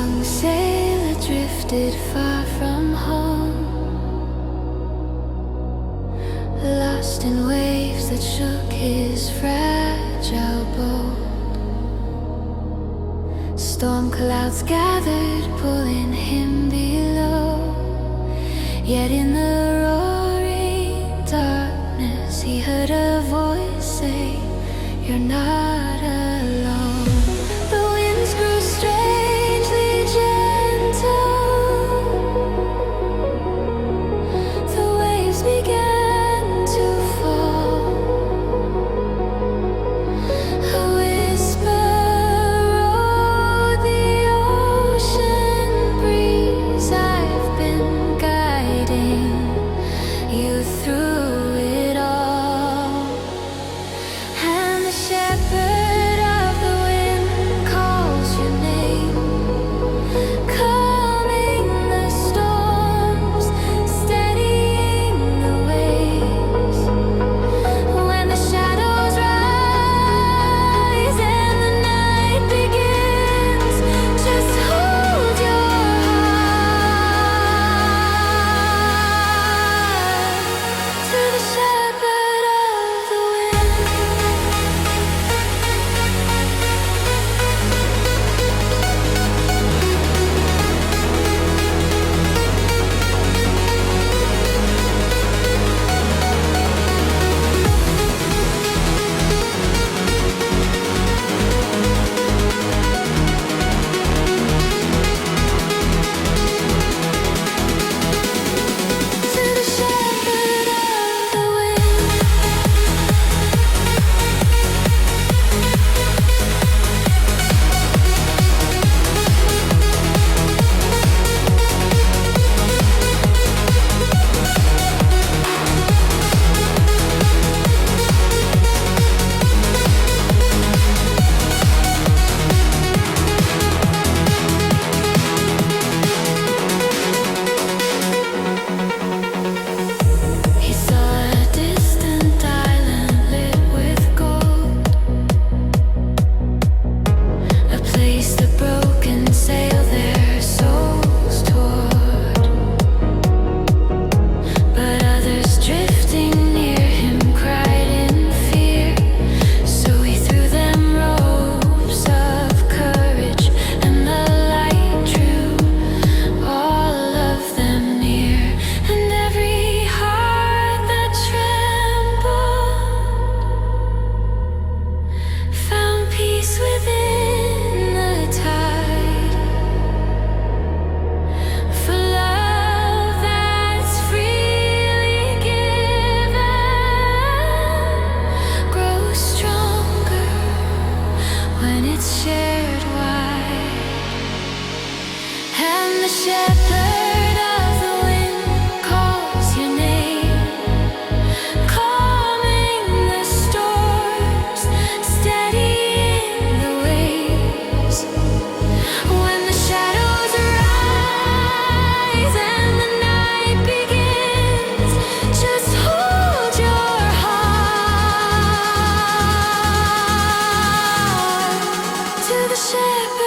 young sailor drifted far from home, lost in waves that shook his fragile boat. Storm clouds gathered, pulling him below, yet in the roaring darkness he heard a voice say, "You're not alone." The winds grew strangely gentle, the waves began to fall. A whisper rode the ocean breeze. I've been guiding you through it all. And the shepherd of the wind calls your name, calming the storms, steadying the waves. When the shadows rise and the night begins, just hold your heart to the shepherd of the wind. To the shepherd of the wind. He saw a distant island lit with gold, a place the broken sail their souls toward. But others drifting near him cried in fear, so he threw them ropes of courage, and the light drew all of them near. And every heart that trembled found peace within the tide. For love that's freely given grows stronger when it's shared wide. And the shepherd of the wind calls your name, calming the storms, steadying the waves. When the shadows rise and the night begins, just hold your heart to the shepherd